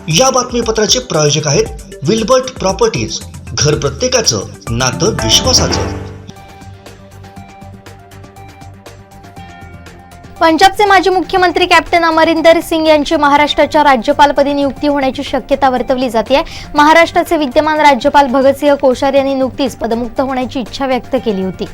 या बातमीपत्राचे प्रायोजक आहेत विल्बर्ट प्रॉपर्टीज, घर प्रत्येकाचं नातं विश्वासाचं। पंजाबचे माजी मुख्यमंत्री कॅप्टन अमरिंदर सिंग यांची महाराष्ट्राच्या राज्यपालपदी नियुक्ती होण्याची शक्यता वर्तवली जाते। महाराष्ट्राचे विद्यमान राज्यपाल भगतसिंह कोश्यारी यांनी नुकतीच पदमुक्त होण्याची इच्छा व्यक्त केली होती।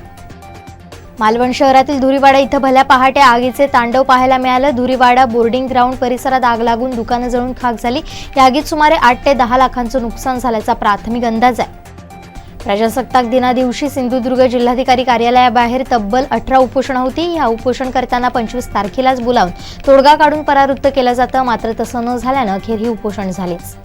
मालवण शहरातील धुरीवाडा इथं भल्या पहाटे आगीचे तांडव पाहायला मिळालं। धुरीवाडा बोर्डिंग ग्राउंड परिसरात आग लागून दुकानं जळून खाक झाली। या आगीत सुमारे 8 ते 10 लाखांचं नुकसान झाल्याचा प्राथमिक अंदाज आहे। प्रजासत्ताक दिना दिवशी सिंधुदुर्ग जिल्हाधिकारी कार्यालयाबाहेर तब्बल 18 उपोषण होती। या उपोषणकर्त्यांना 25 तारखेलाच बोलावून तोडगा काढून परावृत्त केलं जातं, मात्र तसं न झाल्यानं अखेर ही उपोषण झालेच।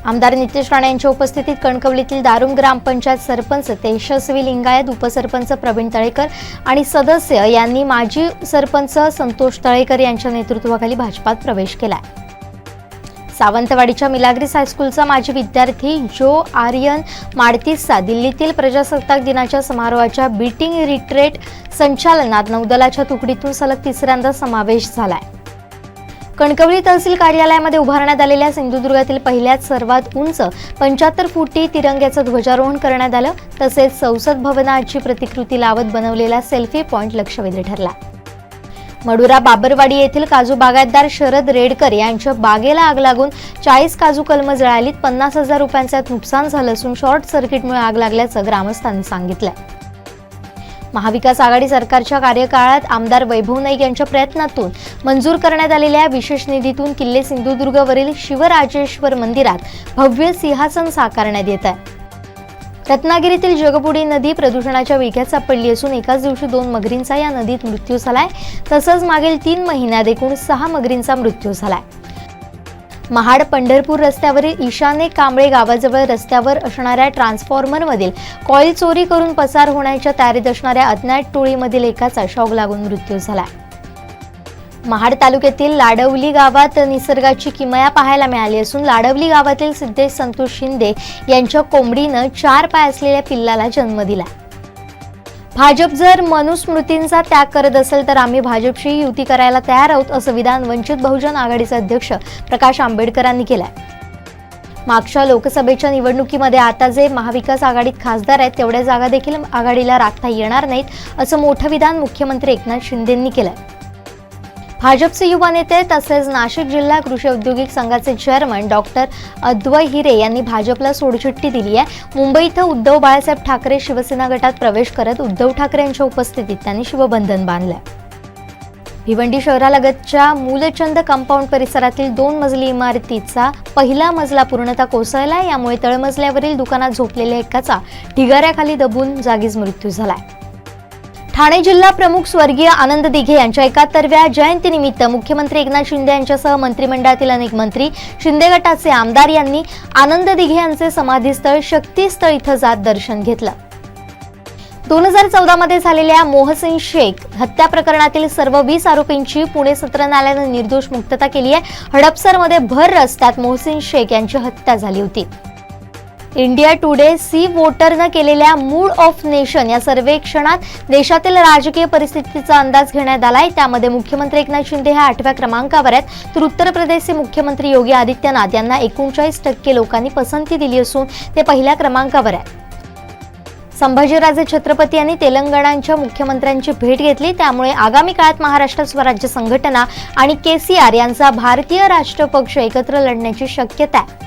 आमदार नितेश राणे यांच्या उपस्थितीत कणकवलीतील दारुम ग्रामपंचायत सरपंच तेजस्वी लिंगायत, उपसरपंच प्रवीण तळेकर आणि सदस्य यांनी माजी सरपंच संतोष तळेकर यांच्या नेतृत्वाखाली भाजपात प्रवेश केला। सावंतवाडीच्या मिलाग्रीस हायस्कूलचा माजी विद्यार्थी जो आर्यन माडतीसचा दिल्लीतील प्रजासत्ताक दिनाच्या समारोहाच्या बीटिंग रिट्रीट संचालनात नौदलाच्या तुकडीतून सलग तिसऱ्यांदा समावेश झालाय। कणकवली तहसील कार्यालयामध्ये उभारण्यात आलेल्या सिंधुदुर्गातील पहिल्याच सर्वात उंच 75 फुटी तिरंग्याचं ध्वजारोहण करण्यात आलं। तसेच संसद भवनाची प्रतिकृती लावत बनवलेला सेल्फी पॉइंट लक्षवेधी ठरला। मडुरा बाबरवाडी येथील काजू बागायतदार शरद रेडकर यांच्या बागेला आग लागून 40 काजू कलमं जळालीत। 50,000 रुपयांचं नुकसान झालं असून शॉर्ट सर्किटमुळे आग लागल्याचं ग्रामस्थांनी सांगितलंय। महाविकास आघाडी सरकारच्या कार्यकाळात आमदार वैभव नाईक यांच्या प्रयत्नातून मंजूर करण्यात आलेल्या विशेष निधीतून किल्ले सिंधुदुर्गवरील शिवराजेश्वर मंदिरात भव्य सिंहासन साकारण्यात येत आहे। रत्नागिरीतील जगबुडी नदी प्रदूषणाच्या विळख्यात सापडली असून एकाच दिवशी 2 मगरींचा या नदीत मृत्यू झालाय। तसंच मागील 3 महिन्यात एकूण 6 मगरींचा मृत्यू झालाय। महाड पंढरपूर रस्त्यावरील ईशाने कांबळे गावाजवळ रस्त्यावर असणाऱ्या ट्रान्सफॉर्मरमधील कॉईल चोरी करून पसार होण्याच्या तयारीत असणाऱ्या अज्ञात टोळीमधील एकाचा शॉक लागून मृत्यू झालाय। महाड तालुक्यातील लाडवली गावात निसर्गाची किमया पाहायला मिळाली असून लाडवली गावातील सिद्धेश संतोष शिंदे यांच्या कोंबडीनं 4 पाय असलेल्या पिल्लाला जन्म दिला। भाजप जर मनुस्मृतींचा त्याग करत असेल तर आम्ही भाजपशी युती करायला तयार आहोत, असं विधान वंचित बहुजन आघाडीचे अध्यक्ष प्रकाश आंबेडकरांनी केलंय। मागच्या लोकसभेच्या निवडणुकीमध्ये आता जे महाविकास आघाडीत खासदार आहेत तेवढ्या जागा देखील आघाडीला राखता येणार नाहीत, असं मोठं विधान मुख्यमंत्री एकनाथ शिंदेंनी केलंय। भाजपचे युवा नेते तसेच नाशिक जिल्हा कृषी औद्योगिक संघाचे चेअरमन डॉक्टर अद्वय हिरे यांनी भाजपला सोडचिठ्ठी दिली आहे। मुंबई इथं उद्धव बाळासाहेब ठाकरे शिवसेना गटात प्रवेश करत उद्धव ठाकरे यांच्या उपस्थितीत त्यांनी शिवबंधन बांधलंय। भिवंडी शहरालगतच्या मूलचंद कंपाऊंड परिसरातील 2 मजली इमारतीचा पहिला मजला पूर्णतः कोसळला। यामुळे तळमजल्यावरील दुकानात झोपलेल्या एकाचा ढिगाऱ्याखाली दबून जागीच मृत्यू झालाय। ठाणे जिल्हा प्रमुख स्वर्गीय आनंद दिघे यांच्या 71व्या जयंतीनिमित्त मुख्यमंत्री एकनाथ शिंदे यांच्यासह मंत्रिमंडळातील अनेक मंत्री, शिंदे गटाचे आमदार यांनी आनंद दिघे यांचे समाधीस्थळ शक्तीस्थळ इथं जात दर्शन घेतलं। 2014 मध्ये झालेल्या मोहसिन शेख हत्या प्रकरणातील सर्व 20 आरोपींची पुणे सत्र न्यायालयाने निर्दोष मुक्तता केली आहे। हडपसरमध्ये भर रस्त्यात मोहसिन शेख यांची हत्या झाली होती। इंडिया टुडे सी वोटरनं केलेल्या मूड ऑफ नेशन या सर्वेक्षणात देशातील राजकीय परिस्थितीचा अंदाज घेण्यात आलाय। त्यामध्ये मुख्यमंत्री एकनाथ शिंदे हे 8व्या क्रमांकावर आहेत, तर उत्तर प्रदेशचे मुख्यमंत्री योगी आदित्यनाथ यांना 39% लोकांनी पसंती दिली असून ते पहिल्या क्रमांकावर आहेत। संभाजीराजे छत्रपती यांनी तेलंगणाच्या मुख्यमंत्र्यांची भेट घेतली, त्यामुळे आगामी काळात महाराष्ट्र स्वराज्य संघटना आणि केसीआर यांचा भारतीय राष्ट्र पक्ष एकत्र लढण्याची शक्यता आहे।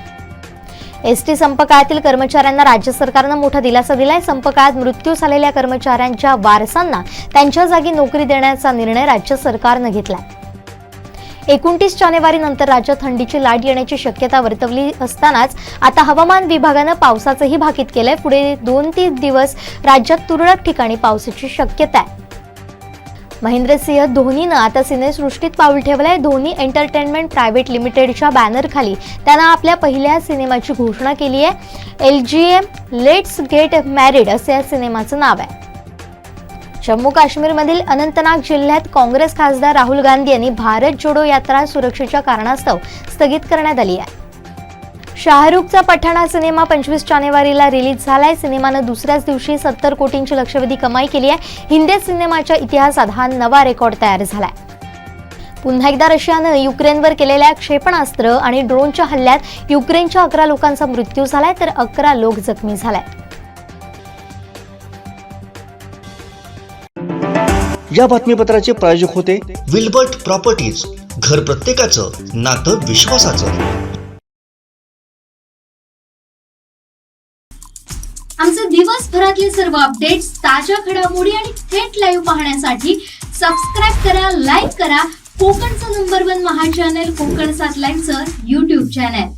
एसटी संप काळातील कर्मचाऱ्यांना राज्य सरकारनं मोठा दिलासा दिलाय। संप काळात मृत्यू झालेल्या कर्मचाऱ्यांच्या वारसांना त्यांच्या जागी नोकरी देण्याचा निर्णय राज्य सरकारनं घेतलाय। 29 जानेवारी नंतर राज्यात थंडीची लाट येण्याची शक्यता वर्तवली असतानाच आता हवामान विभागानं पावसाचंही भाकीत केलंय। पुढे 2-3 दिवस राज्यात तुरळक ठिकाणी पावसाची शक्यता आहे। महेंद्रसिंह धोनीनं आता सिनेसृष्टीत पाऊल ठेवलंय। धोनी एंटरटेनमेंट प्रायव्हेट लिमिटेडच्या बॅनरखाली त्यानं आपल्या पहिल्या सिनेमाची घोषणा केली आहे। LGM लेट्स गेट मॅरिड असे या सिनेमाचं नाव आहे। जम्मू काश्मीरमधील अनंतनाग जिल्ह्यात काँग्रेस खासदार राहुल गांधी यांनी भारत जोडो यात्रा सुरक्षेच्या कारणास्तव स्थगित करण्यात आली आहे। शाहरुखचा पठाण हा सिनेमा 25 जानेवारीला रिलीज झालाय। सिनेमानं दुसऱ्याच दिवशी 70 कोटींची लक्षवेधी कमाई केली आहे। हिंदी सिनेमाच्या इतिहासात हा नवा रेकॉर्ड तयार झालाय। पुन्हा एकदा रशियानं युक्रेनवर केलेल्या क्षेपणास्त्र आणि ड्रोनच्या हल्ल्यात युक्रेनच्या 11 लोकांचा मृत्यू झालाय तर 11 लोक जखमी झालाय. या बातमीपत्राचे प्रायोजक होते विल्बर्ट प्रॉपर्टीज. घर प्रत्येकाचं, नातं विश्वासाचं. आमचे दिवसभरातले सर्व अपडेट्स, ताज्या घडामोडी आणि थेट लाईव्ह पाहण्यासाठी सबस्क्राईब करा, लाईक करा कोकणचं नंबर 1 महा चॅनल कोकण 7 लाईव्हचं YouTube चॅनल.